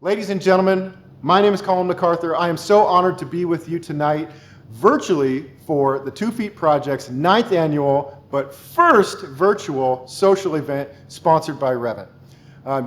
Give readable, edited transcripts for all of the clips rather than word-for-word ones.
Ladies and gentlemen, my name is Colin MacArthur. I am so honored to be with you tonight virtually for the 2 Feet Project's 9th annual, but first virtual social event sponsored by Revent.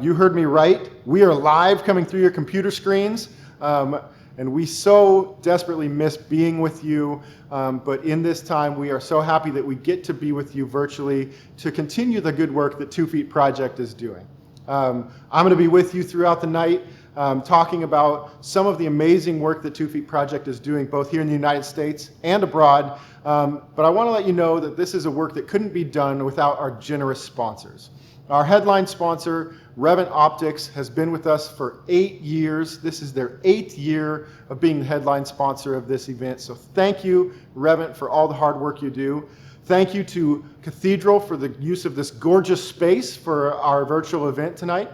You heard me right. We are live coming through your computer screens, and we so desperately miss being with you. But in this time, we are so happy that we get to be with you virtually to continue the good work that 2 Feet Project is doing. I'm going to be with you throughout the night, talking about some of the amazing work that 2 Feet Project is doing, both here in the United States and abroad. But I want to let you know that this is a work that couldn't be done without our generous sponsors. Our headline sponsor, Revent Optics, has been with us for 8 years. This is their 8th year of being the headline sponsor of this event. So thank you, Revent, for all the hard work you do. Thank you to Cathedral for the use of this gorgeous space for our virtual event tonight.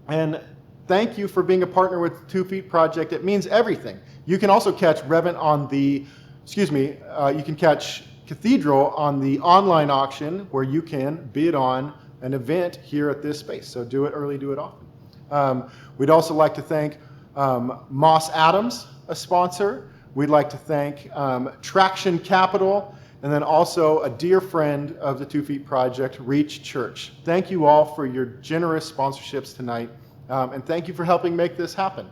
And thank you for being a partner with 2 Feet Project. It means everything. You can also catch Revent on the, you can catch Cathedral on the online auction where you can bid on an event here at this space. So do it early, do it often. We'd also like to thank Moss Adams, a sponsor. We'd like to thank Traction Capital, and then also a dear friend of the 2 Feet Project, Reach Church. Thank you all for your generous sponsorships tonight, and thank you for helping make this happen.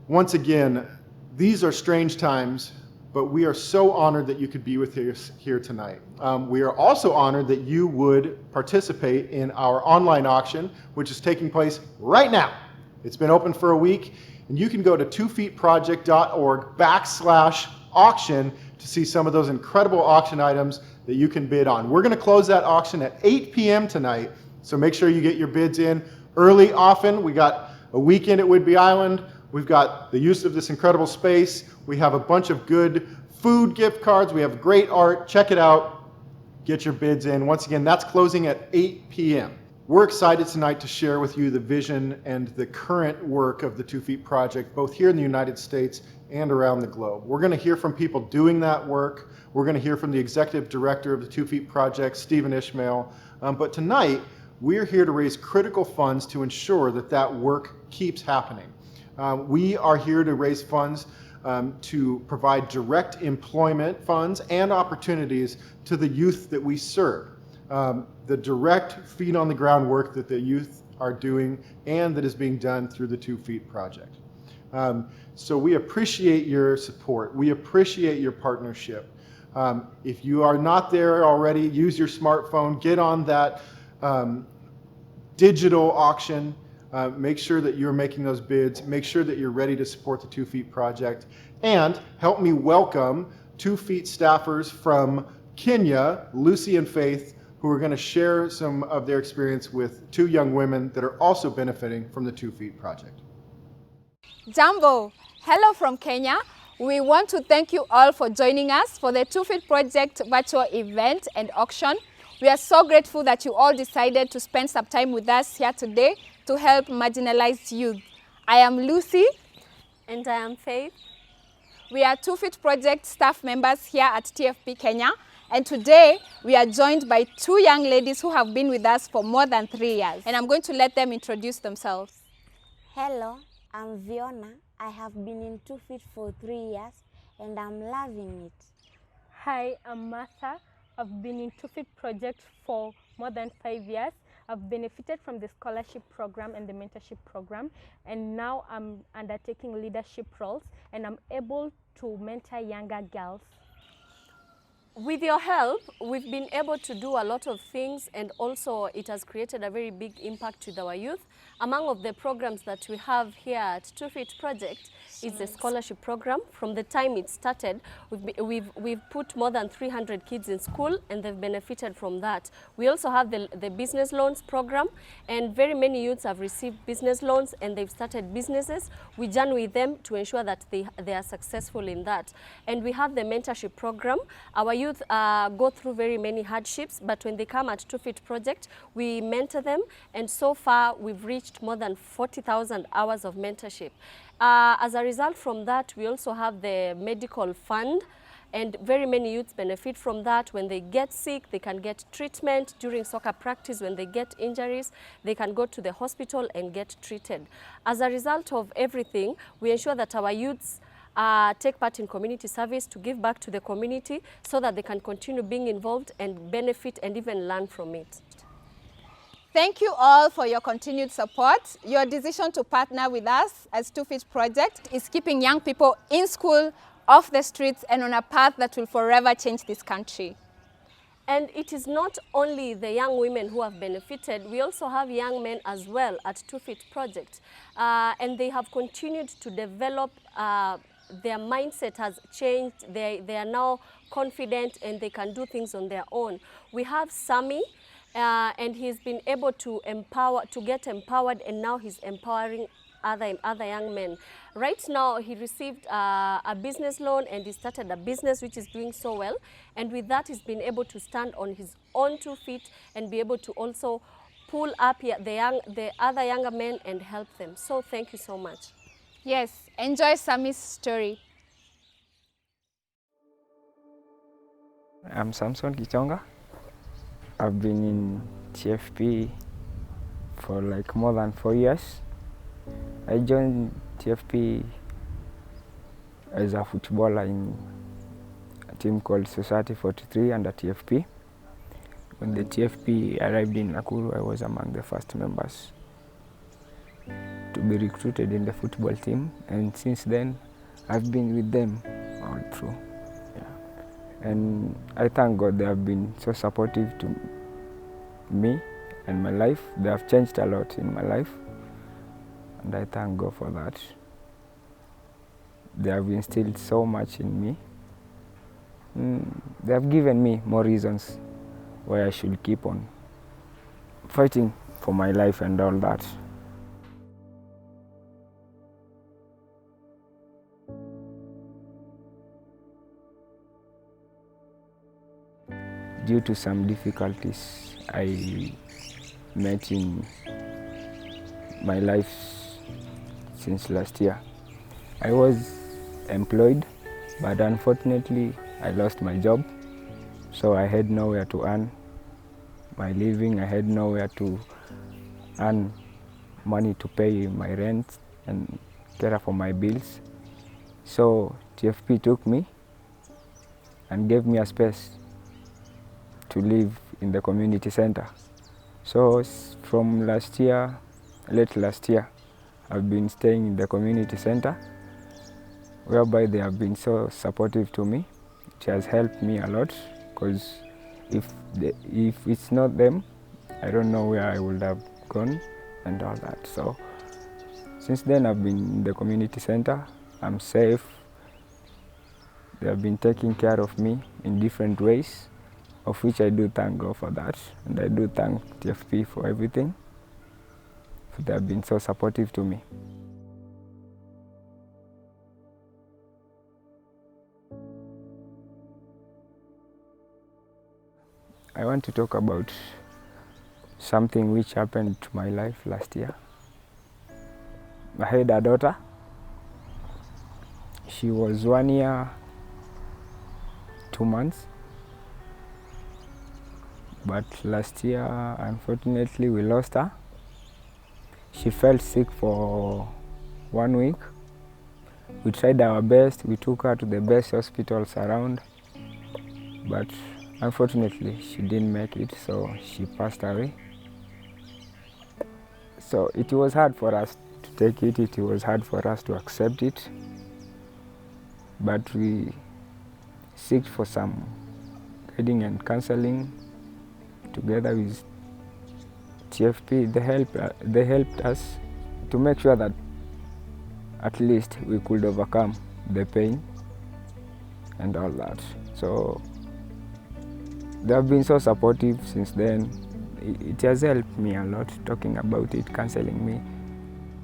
Once again, these are strange times, but we are so honored that you could be with us here tonight. We are also honored that you would participate in our online auction, which is taking place right now. It's been open for a week, and you can go to 2feetproject.org/auction to see some of those incredible auction items that you can bid on. We're going to close that auction at 8 p.m. tonight, so make sure you get your bids in early, often. We got a weekend at Whidbey Island. We've got the use of this incredible space. We have a bunch of good food gift cards. We have great art. Check it out. Get your bids in. Once again, that's closing at 8 p.m. We're excited tonight to share with you the vision and the current work of the 2 Feet Project, both here in the United States and around the globe. We're going to hear from people doing that work. We're going to hear from the executive director of the 2 Feet Project, Stephen Ishmael. But tonight, we're here to raise critical funds to ensure that that work keeps happening. We are here to raise funds to provide direct employment funds and opportunities to the youth that we serve. The direct feet on the ground work that the youth are doing and that is being done through the 2 Feet Project. So we appreciate your support. We appreciate your partnership. If you are not there already, use your smartphone, get on that digital auction. Make sure that you're making those bids. Make sure that you're ready to support the 2 Feet Project. And help me welcome 2 Feet staffers from Kenya, Lucy and Faith, who are going to share some of their experience with 2 young women that are also benefiting from the 2 Feet Project. Jambo, hello from Kenya. We want to thank you all for joining us for the 2 Feet Project virtual event and auction. We are so grateful that you all decided to spend some time with us here today to help marginalized youth. I am Lucy. And I am Faith. We are 2 Feet Project staff members here at TFP Kenya. And today we are joined by 2 young ladies who have been with us for more than 3 years. And I'm going to let them introduce themselves. Hello, I'm Viona. I have been in 2 Feet for 3 years and I'm loving it. Hi, I'm Martha. I've been in 2 Feet Project for more than 5 years. I've benefited from the scholarship program and the mentorship program, and now I'm undertaking leadership roles and I'm able to mentor younger girls. With your help, we've been able to do a lot of things, and also it has created a very big impact with our youth. Among of the programs that we have here at 2 Feet Project is the scholarship program. From the time it started, we've put more than 300 kids in school and they've benefited from that. We also have the business loans program, and very many youths have received business loans and they've started businesses. We journey with them to ensure that they are successful in that. And we have the mentorship program. Our youth go through very many hardships, but when they come at 2 Feet Project, we mentor them, and so far we've reached more than 40,000 hours of mentorship. As a result from that, we also have the medical fund, and very many youths benefit from that. When they get sick, they can get treatment. During soccer practice, when they get injuries, they can go to the hospital and get treated. As a result of everything, we ensure that our youths take part in community service to give back to the community so that they can continue being involved and benefit and even learn from it. Thank you all for your continued support. Your decision to partner with us as 2Feet Project is keeping young people in school, off the streets, and on a path that will forever change this country. And it is not only the young women who have benefited, we also have young men as well at 2Feet Project. And they have continued to develop, their mindset has changed, they are now confident and they can do things on their own. We have Sami, and he's been able to get empowered, and now he's empowering other young men. Right now, he received a business loan and he started a business which is doing so well. And with that, he's been able to stand on his own 2 feet and be able to also pull up the other younger men and help them. So thank you so much. Yes, enjoy Sami's story. I'm Samson Kichonga. I've been in TFP for like more than 4 years. I joined TFP as a footballer in a team called Society 43 under TFP. When the TFP arrived in Nakuru, I was among the first members to be recruited in the football team, and since then I've been with them all through. And I thank God they have been so supportive to me and my life. They have changed a lot in my life, and I thank God for that. They have instilled so much in me. They have given me more reasons why I should keep on fighting for my life and all that. Due to some difficulties I met in my life since last year, I was employed, but unfortunately I lost my job, so I had nowhere to earn my living. I had nowhere to earn money to pay my rent and care for my bills. So TFP took me and gave me a space to live in the community center. So from last year, late last year, I've been staying in the community center, whereby they have been so supportive to me. It has helped me a lot, because if it's not them, I don't know where I would have gone and all that. So since then I've been in the community center. I'm safe. They have been taking care of me in different ways, of which I do thank God for that, and I do thank TFP for everything. They have been so supportive to me. I want to talk about something which happened to my life last year. I had a daughter. She was 1 year, 2 months. But last year, unfortunately, we lost her. She felt sick for 1 week. We tried our best. We took her to the best hospitals around, but unfortunately, she didn't make it, so she passed away. So it was hard for us to take it. It was hard for us to accept it. But we sought for some guiding and counseling together with TFP. They helped us to make sure that at least we could overcome the pain and all that. So they have been so supportive since then. It has helped me a lot, talking about it, counseling me,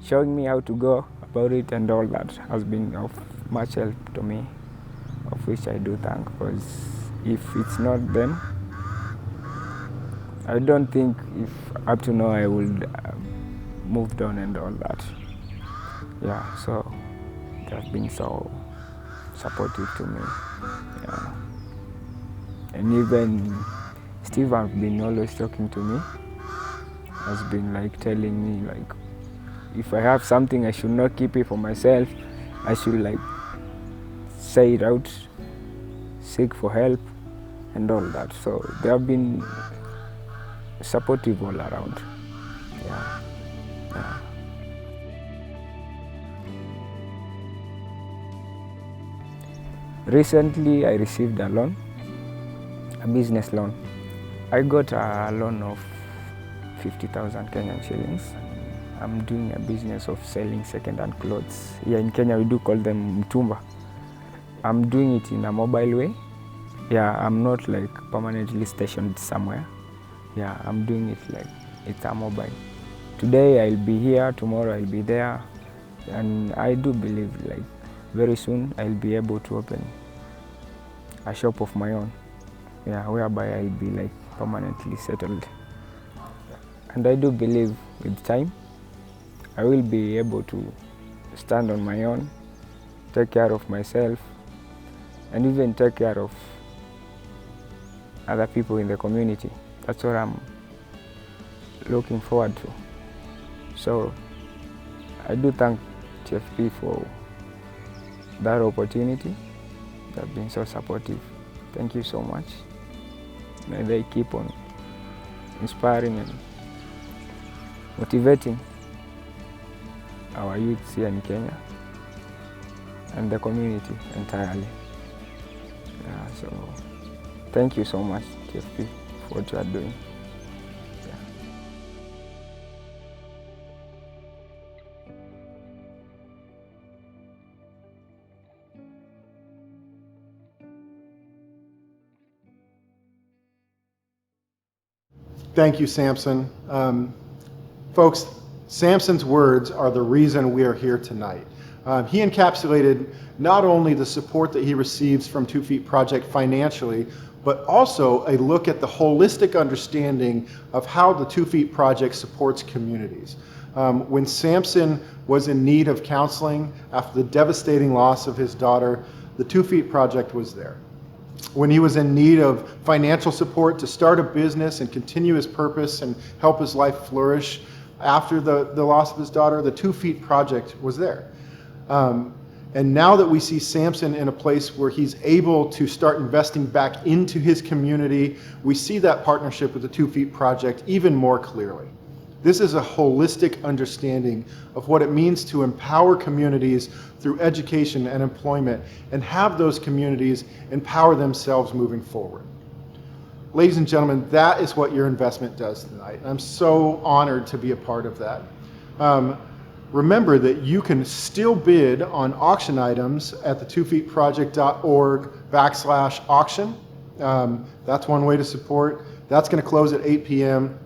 showing me how to go about it, and all that has been of much help to me, of which I do thank, because if it's not them, I don't think if up to now I would moved on and all that. Yeah, so they have been so supportive to me. Yeah. And even Steve has been always talking to me, has been like telling me like if I have something I should not keep it for myself, I should like say it out, seek for help and all that. So they have been supportive all around. Yeah. Yeah. Recently I received a loan, a business loan. I got a loan of 50,000 Kenyan shillings. I'm doing a business of selling second-hand clothes. Here in Kenya we do call them mtumba. I'm doing it in a mobile way. Yeah, I'm not like permanently stationed somewhere. Yeah, I'm doing it like it's a mobile. Today I'll be here, tomorrow I'll be there. And I do believe like very soon I'll be able to open a shop of my own. Yeah, whereby I'll be like permanently settled. And I do believe with time I will be able to stand on my own, take care of myself, and even take care of other people in the community. That's what I'm looking forward to. So I do thank TFP for that opportunity. They've been so supportive. Thank you so much. May they keep on inspiring and motivating our youths here in Kenya and the community entirely. Yeah, so thank you so much, TFP, for what you are doing. Yeah. Thank you, Samson. Folks, Samson's words are the reason we are here tonight. He encapsulated not only the support that he receives from 2 Feet Project financially, but also a look at the holistic understanding of how the 2 Feet Project supports communities. When Samson was in need of counseling after the devastating loss of his daughter, the 2 Feet Project was there. When he was in need of financial support to start a business and continue his purpose and help his life flourish after the loss of his daughter, the 2 Feet Project was there. And now that we see Samson in a place where he's able to start investing back into his community, we see that partnership with the 2 Feet Project even more clearly. This is a holistic understanding of what it means to empower communities through education and employment and have those communities empower themselves moving forward. Ladies and gentlemen, that is what your investment does tonight. I'm so honored to be a part of that. Remember that you can still bid on auction items at the 2feetproject.org/auction. That's one way to support. That's going to close at 8 p.m.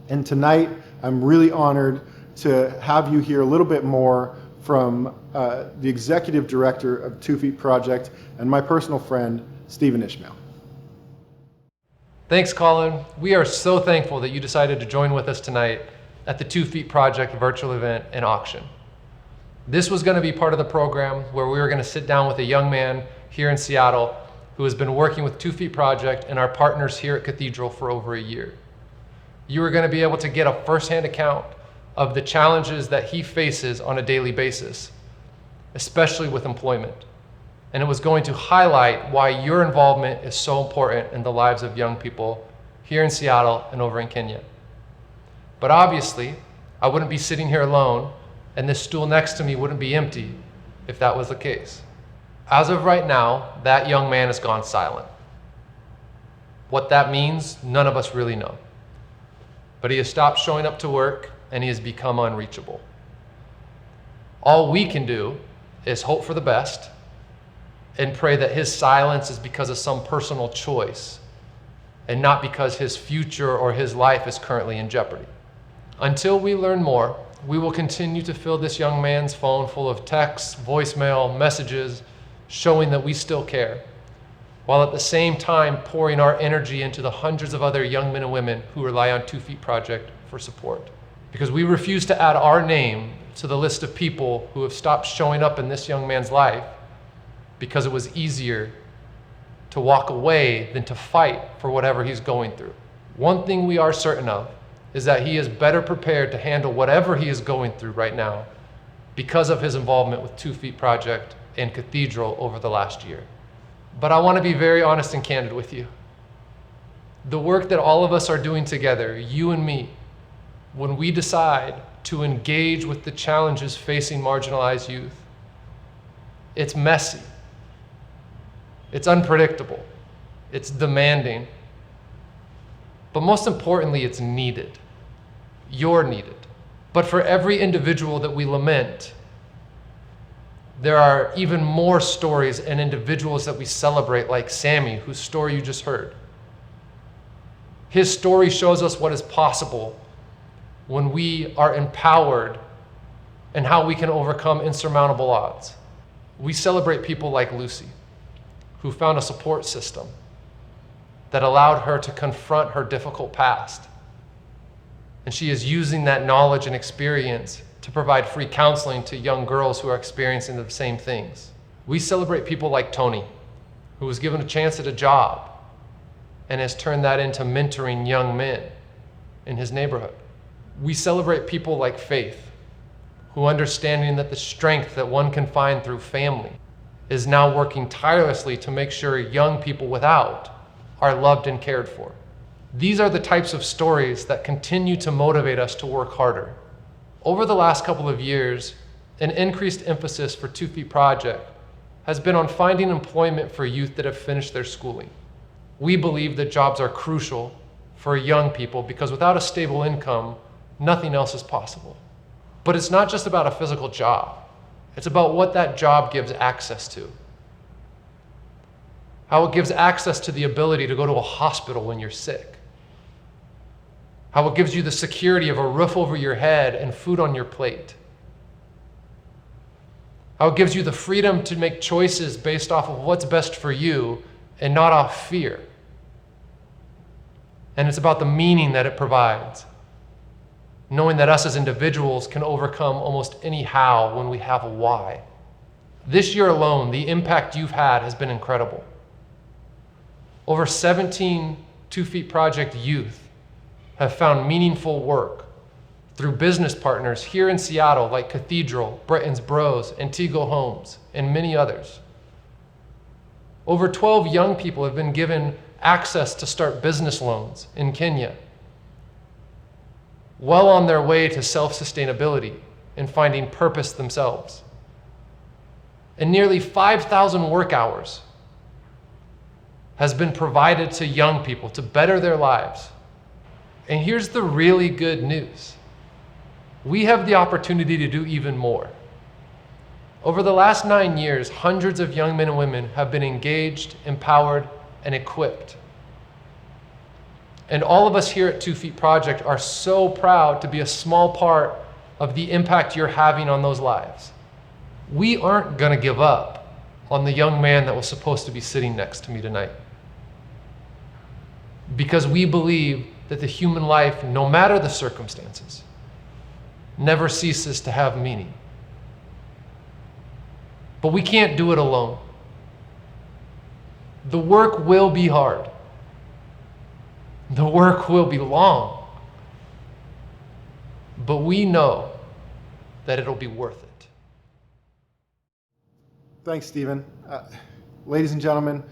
And tonight, I'm really honored to have you hear a little bit more from the executive director of 2 Feet Project and my personal friend, Stephen Ishmael. Thanks, Colin. We are so thankful that you decided to join with us tonight at the 2 Feet Project virtual event and auction. This was going to be part of the program where we were going to sit down with a young man here in Seattle who has been working with 2 Feet Project and our partners here at Cathedral for over a year. You are going to be able to get a firsthand account of the challenges that he faces on a daily basis, especially with employment. And it was going to highlight why your involvement is so important in the lives of young people here in Seattle and over in Kenya. But obviously, I wouldn't be sitting here alone, and this stool next to me wouldn't be empty if that was the case. As of right now, that young man has gone silent. What that means, none of us really know. But he has stopped showing up to work, and he has become unreachable. All we can do is hope for the best and pray that his silence is because of some personal choice and not because his future or his life is currently in jeopardy. Until we learn more, we will continue to fill this young man's phone full of texts, voicemail, messages, showing that we still care, while at the same time pouring our energy into the hundreds of other young men and women who rely on 2 Feet Project for support. Because we refuse to add our name to the list of people who have stopped showing up in this young man's life because it was easier to walk away than to fight for whatever he's going through. One thing we are certain of is that he is better prepared to handle whatever he is going through right now because of his involvement with 2 Feet Project and Cathedral over the last year. But I want to be very honest and candid with you. The work that all of us are doing together, you and me, when we decide to engage with the challenges facing marginalized youth, it's messy, it's unpredictable, it's demanding, but most importantly, it's needed. You're needed. But for every individual that we lament, there are even more stories and individuals that we celebrate, like Sammy, whose story you just heard. His story shows us what is possible when we are empowered and how we can overcome insurmountable odds. We celebrate people like Lucy, who found a support system that allowed her to confront her difficult past. And she is using that knowledge and experience to provide free counseling to young girls who are experiencing the same things. We celebrate people like Tony, who was given a chance at a job and has turned that into mentoring young men in his neighborhood. We celebrate people like Faith, who, understanding that the strength that one can find through family, is now working tirelessly to make sure young people without are loved and cared for. These are the types of stories that continue to motivate us to work harder. Over the last couple of years, an increased emphasis for 2 Feet Project has been on finding employment for youth that have finished their schooling. We believe that jobs are crucial for young people because without a stable income, nothing else is possible. But it's not just about a physical job. It's about what that job gives access to. How it gives access to the ability to go to a hospital when you're sick. How it gives you the security of a roof over your head and food on your plate. How it gives you the freedom to make choices based off of what's best for you and not off fear. And it's about the meaning that it provides. Knowing that us as individuals can overcome almost any how when we have a why. This year alone, the impact you've had has been incredible. Over 17 2 Feet Project youth have found meaningful work through business partners here in Seattle like Cathedral, Britain's Bros, Antigo Homes, and many others. Over 12 young people have been given access to start business loans in Kenya, well on their way to self-sustainability and finding purpose themselves. And nearly 5,000 work hours has been provided to young people to better their lives. And here's the really good news. We have the opportunity to do even more. Over the last 9 years, hundreds of young men and women have been engaged, empowered, and equipped. And all of us here at 2 Feet Project are so proud to be a small part of the impact you're having on those lives. We aren't gonna give up on the young man that was supposed to be sitting next to me tonight. Because we believe that the human life, no matter the circumstances, never ceases to have meaning. But we can't do it alone. The work will be hard. The work will be long. But we know that it'll be worth it. Thanks, Stephen. Ladies and gentlemen,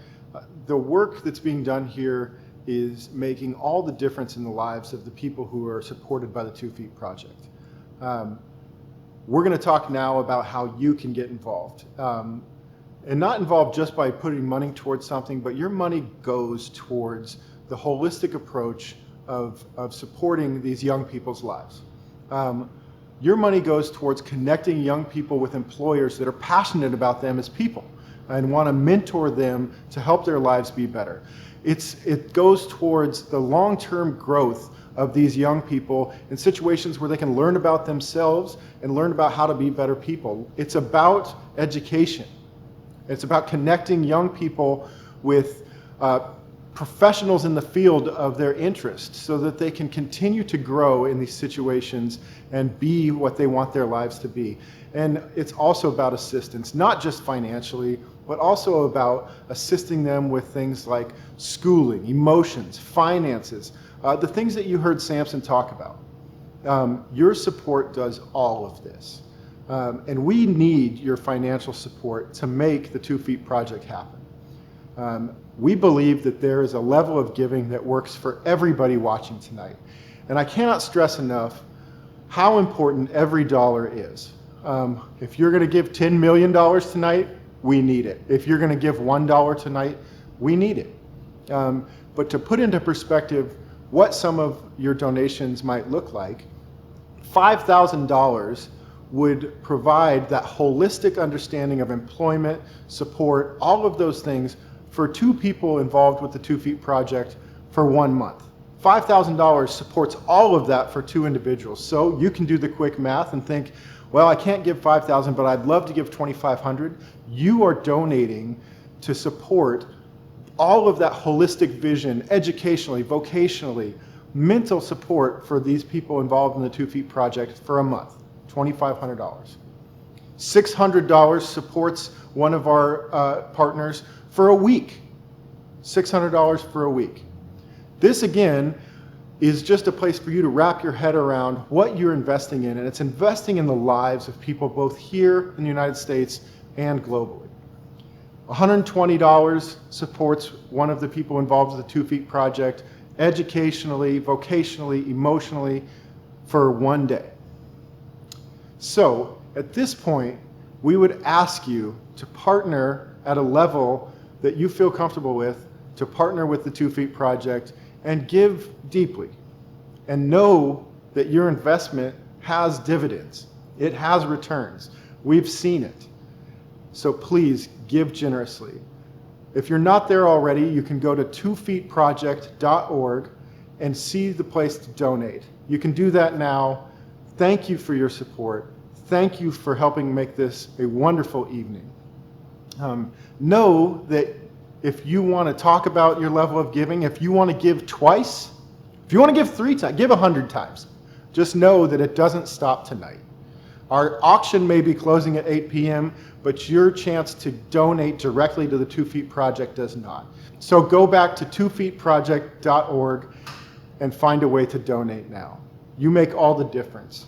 the work that's being done here is making all the difference in the lives of the people who are supported by the 2 Feet Project. We're going to talk now about how you can get involved. And not involved just by putting money towards something, but your money goes towards the holistic approach of supporting these young people's lives. Your money goes towards connecting young people with employers that are passionate about them as people and want to mentor them to help their lives be better. It goes towards the long-term growth of these young people in situations where they can learn about themselves and learn about how to be better people. It's about education. It's about connecting young people with professionals in the field of their interest so that they can continue to grow in these situations and be what they want their lives to be. And it's also about assistance, not just financially, but also about assisting them with things like schooling, emotions, finances, the things that you heard Samson talk about. Your support does all of this. And we need your financial support to make the 2 Feet Project happen. We believe that there is a level of giving that works for everybody watching tonight. And I cannot stress enough how important every dollar is. If you're going to give $10 million tonight, we need it. If you're going to give $1 tonight, we need it. But to put into perspective what some of your donations might look like, $5,000 would provide that holistic understanding of employment, support, all of those things for 2 people involved with the 2 Feet Project for 1 month. $5,000 supports all of that for 2 individuals. So you can do the quick math and think, well, I can't give $5,000, but I'd love to give $2,500. You are donating to support all of that holistic vision, educationally, vocationally, mental support for these people involved in the 2 Feet Project for a month, $2,500. $600 supports one of our partners for a week, $600 for a week. This, again, is just a place for you to wrap your head around what you're investing in, and it's investing in the lives of people both here in the United States and globally. $120 supports one of the people involved with the 2 Feet Project educationally, vocationally, emotionally for 1 day. So at this point, we would ask you to partner at a level that you feel comfortable with, to partner with the 2 Feet Project and give deeply. And know that your investment has dividends. It has returns. We've seen it. So please give generously. If you're not there already, you can go to 2feetproject.org and see the place to donate. You can do that now. Thank you for your support. Thank you for helping make this a wonderful evening. Know that if you want to talk about your level of giving, if you want to give twice, if you want to give 3 times, give 100 times. Just know that it doesn't stop tonight. Our auction may be closing at 8 p.m., but your chance to donate directly to the 2 Feet Project does not. So go back to 2feetproject.org and find a way to donate now. You make all the difference.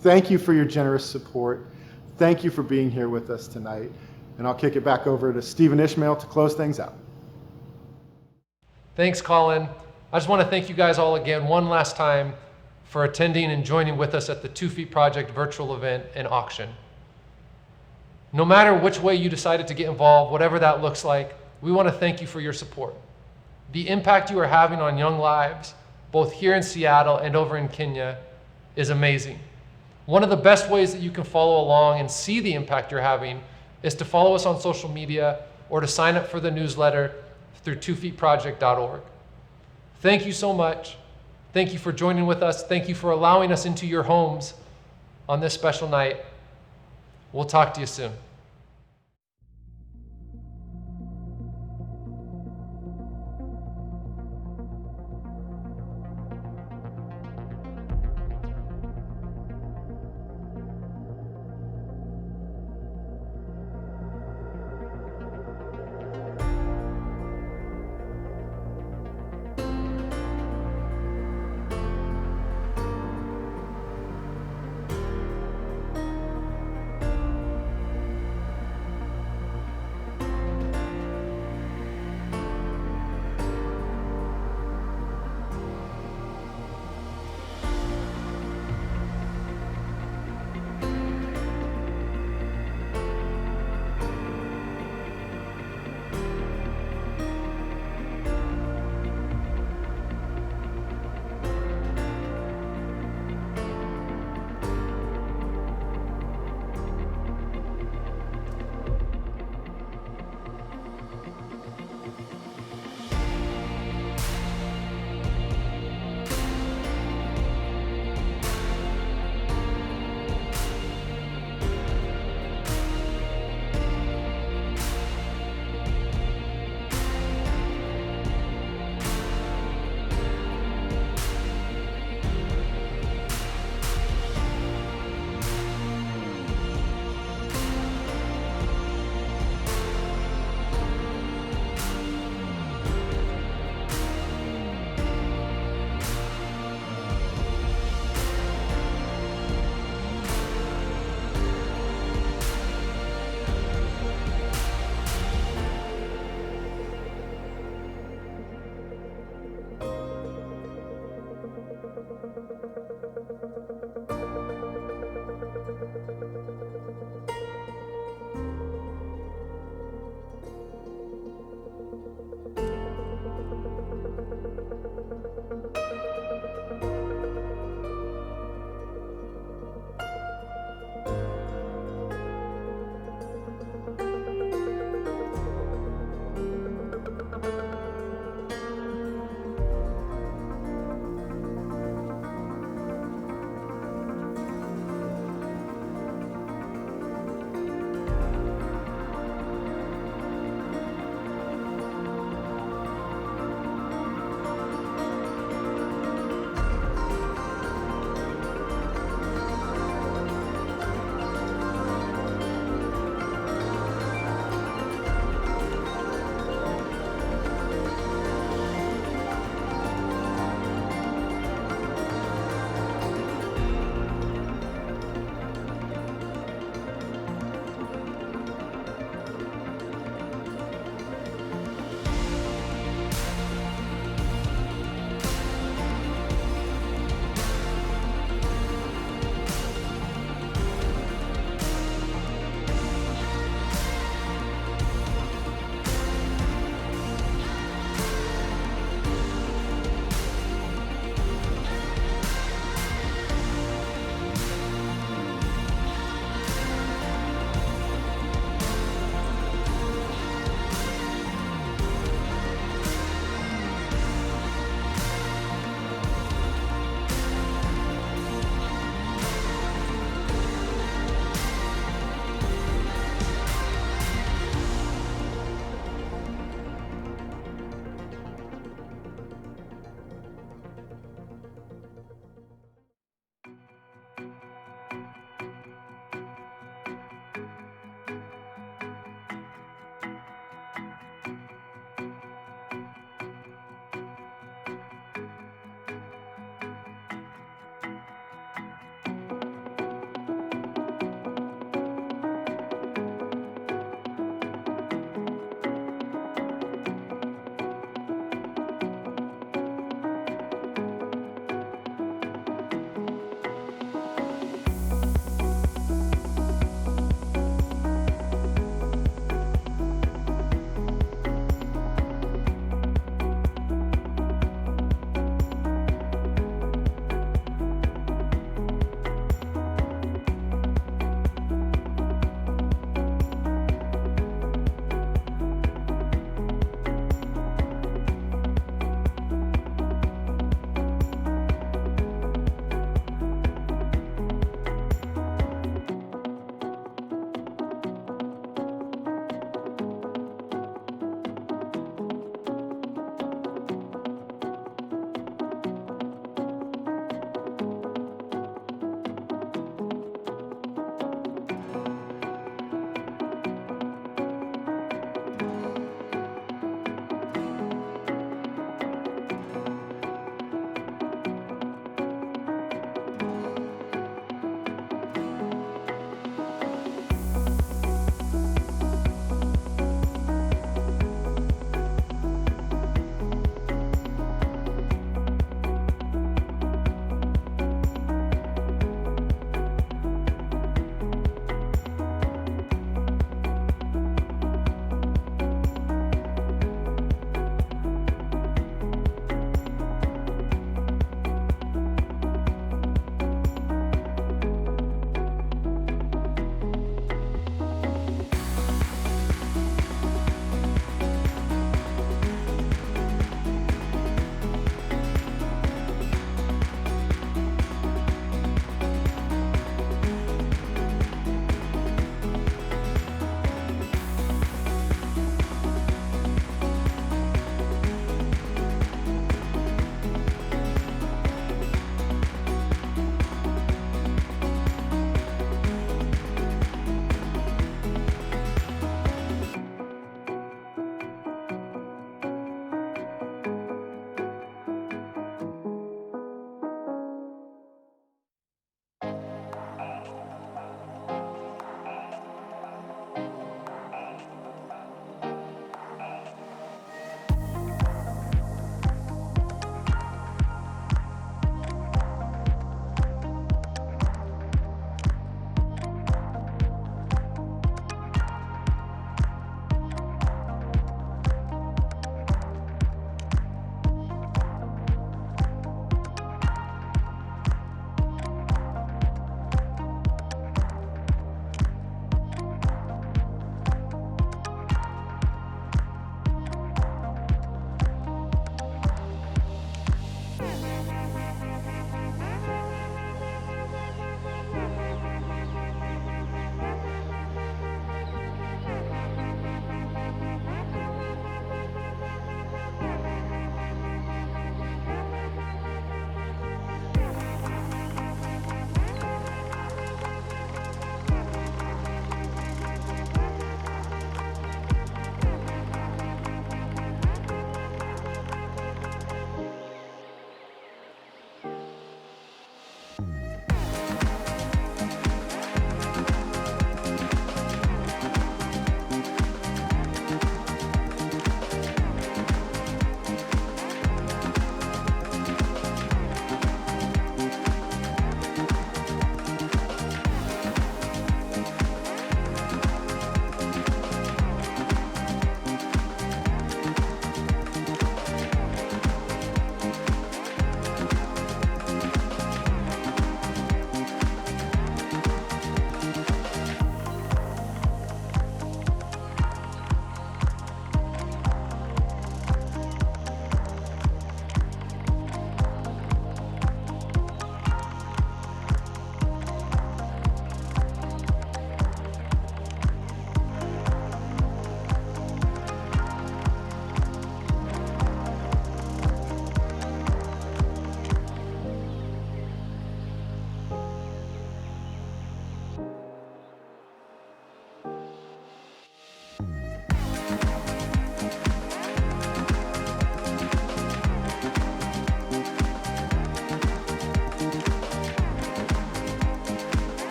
Thank you for your generous support. Thank you for being here with us tonight. And I'll kick it back over to Stephen Ishmael to close things out. Thanks, Colin. I just want to thank you guys all again one last time for attending and joining with us at the 2 Feet Project virtual event and auction. No matter which way you decided to get involved, whatever that looks like, we want to thank you for your support. The impact you are having on young lives, both here in Seattle and over in Kenya, is amazing. One of the best ways that you can follow along and see the impact you're having is to follow us on social media or to sign up for the newsletter through 2feetproject.org. Thank you so much. Thank you for joining with us. Thank you for allowing us into your homes on this special night. We'll talk to you soon.